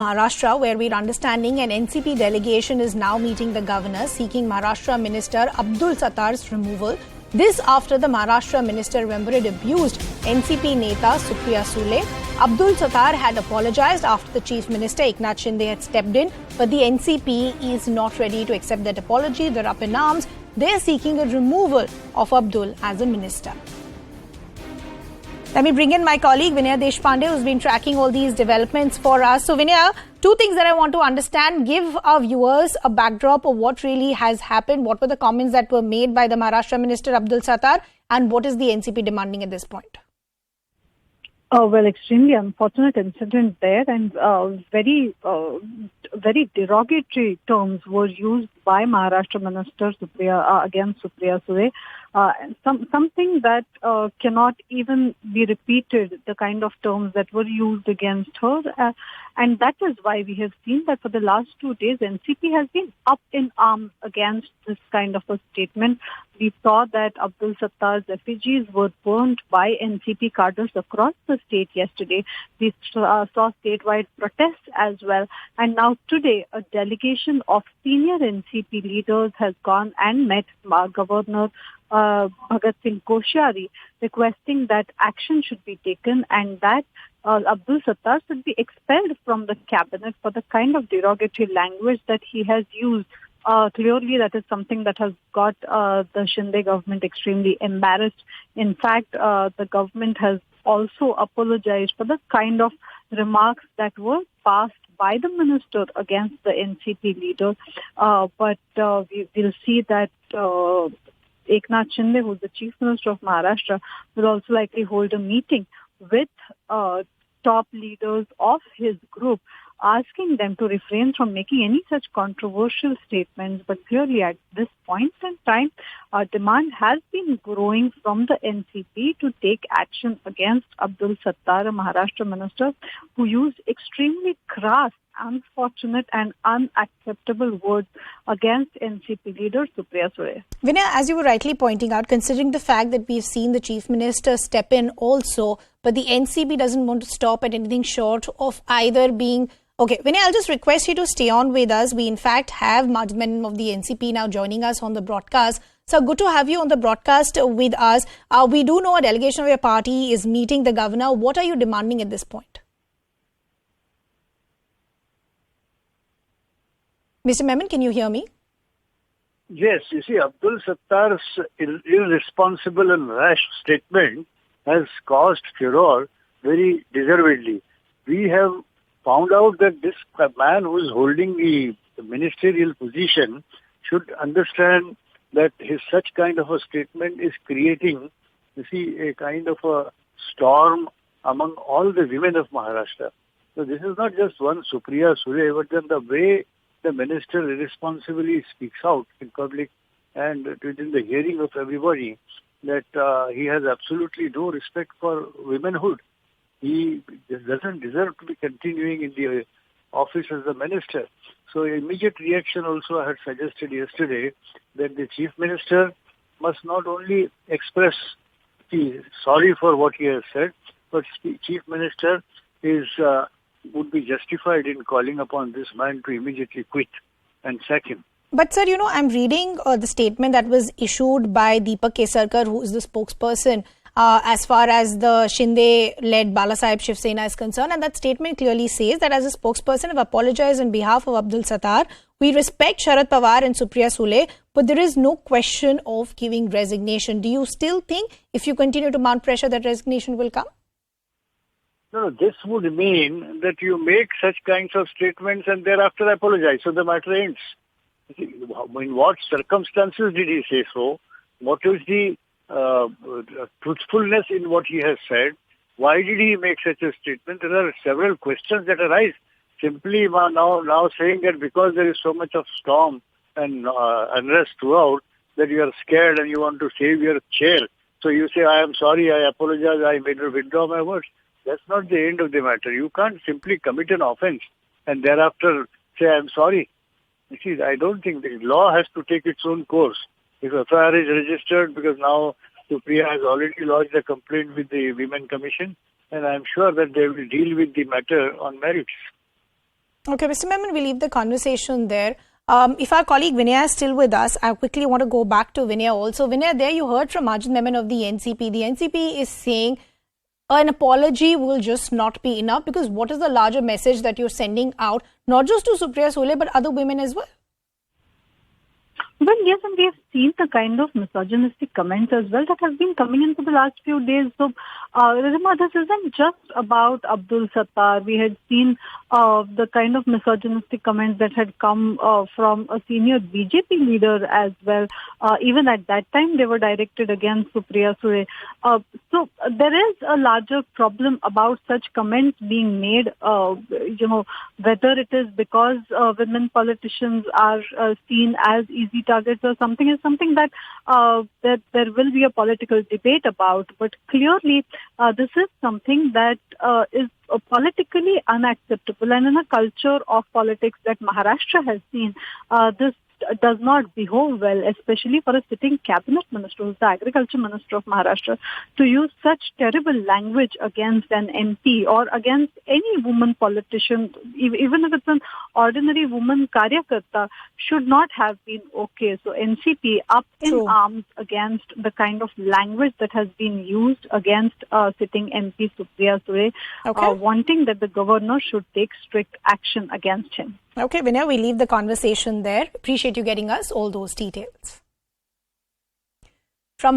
Maharashtra, where we're understanding an NCP delegation is now meeting the governor, seeking Maharashtra Minister Abdul Sattar's removal. This after the Maharashtra minister, remember, it abused NCP Neta Supriya Sule. Abdul Sattar had apologized after the Chief Minister Eknath Shinde had stepped in, but the NCP is not ready to accept that apology. They're up in arms. They're seeking a removal of Abdul as a minister. Let me bring in my colleague Vinaya Deshpande, who's been tracking all these developments for us. So Vinaya, two things that I want to understand. Give our viewers a backdrop of what really has happened. What were the comments that were made by the Maharashtra Minister Abdul Sattar, and what is the NCP demanding at this point? Well, extremely unfortunate incident there, and very derogatory terms were used by Maharashtra Minister against Supriya Sule. Something that cannot even be repeated, the kind of terms that were used against her. And that is why we have seen that for the last 2 days, NCP has been up in arms against this kind of a statement. We saw that Abdul Sattar's effigies were burned by NCP cadres across the state yesterday. We saw statewide protests as well. And now today, a delegation of senior NCP leaders has gone and met Governor Bhagat Singh Koshyari, requesting that action should be taken and that Abdul Sattar should be expelled from the cabinet for the kind of derogatory language that he has used. Clearly, that is something that has got the Shinde government extremely embarrassed. In fact, the government has also apologized for the kind of remarks that were passed by the minister against the NCP leader. But we will see that Eknath Shinde, who is the Chief Minister of Maharashtra, will also likely hold a meeting with top leaders of his group, asking them to refrain from making any such controversial statements. But clearly at this point in time, demand has been growing from the NCP to take action against Abdul Sattar, a Maharashtra minister who used extremely crass, unfortunate and unacceptable words against NCP leader Supriya Sule. Vinaya, as you were rightly pointing out, considering the fact that we've seen the Chief Minister step in also, but the NCP doesn't want to stop at anything short of either being... Okay, Vinaya, I'll just request you to stay on with us. We, in fact, have Madhman of the NCP now joining us on the broadcast. So, good to have you on the broadcast with us. We do know a delegation of your party is meeting the governor. What are you demanding at this point? Mr. Memon, can you hear me? Yes, you see, Abdul Sattar's irresponsible and rash statement has caused furor very deservedly. We have found out that this man who is holding the ministerial position should understand that his such kind of a statement is creating, you see, a kind of a storm among all the women of Maharashtra. So this is not just one Supriya Sule, but then the way the minister irresponsibly speaks out in public and within the hearing of everybody, that he has absolutely no respect for womanhood. He doesn't deserve to be continuing in the office as a minister. So immediate reaction also I had suggested yesterday that the Chief Minister must not only express sorry for what he has said, but Chief Minister would be justified in calling upon this man to immediately quit and sack him. But sir, I'm reading the statement that was issued by Deepak Kesarkar, who is the spokesperson as far as the Shinde-led Balasaheb Shiv Sena is concerned. And that statement clearly says that as a spokesperson, I've apologized on behalf of Abdul Sattar. We respect Sharad Pawar and Supriya Sule, but there is no question of giving resignation. Do you still think if you continue to mount pressure that resignation will come? No, this would mean that you make such kinds of statements and thereafter apologize. So the matter ends. In what circumstances did he say so? What is the truthfulness in what he has said? Why did he make such a statement? There are several questions that arise. Simply now saying that because there is so much of storm and unrest throughout, that you are scared and you want to save your chair. So you say, I am sorry, I apologize, I may withdraw my words. That's not the end of the matter. You can't simply commit an offense and thereafter say, I am sorry. You see, I don't think the law has to take its own course. If FIR is registered, because now Supriya has already lodged a complaint with the Women Commission, and I am sure that they will deal with the matter on merits. Okay, Mr. Memon, we leave the conversation there. If our colleague Vinaya is still with us, I quickly want to go back to Vinaya also. Vinaya, there you heard from Majid Memon of the NCP. The NCP is saying an apology will just not be enough, because what is the larger message that you're sending out, not just to Supriya Sule, but other women as well? Well, yes, and we have seen the kind of misogynistic comments as well that have been coming in for the last few days. So, Rima, this isn't just about Abdul Sattar. We had seen the kind of misogynistic comments that had come from a senior BJP leader as well. Even at that time, they were directed against Supriya Sule. So, there is a larger problem about such comments being made, whether it is because women politicians are seen as easy targets or something, is something that there will be a political debate about. But clearly, this is something that is politically unacceptable. And in a culture of politics that Maharashtra has seen, this does not behove well, especially for a sitting cabinet minister, who's the agriculture minister of Maharashtra, to use such terrible language against an MP or against any woman politician, even if it's an ordinary woman karyakarta, should not have been okay. So NCP up in arms against the kind of language that has been used against sitting MP Supriya Sule, wanting that the governor should take strict action against him. Okay, Vinay, we leave the conversation there. Appreciate you getting us all those details. From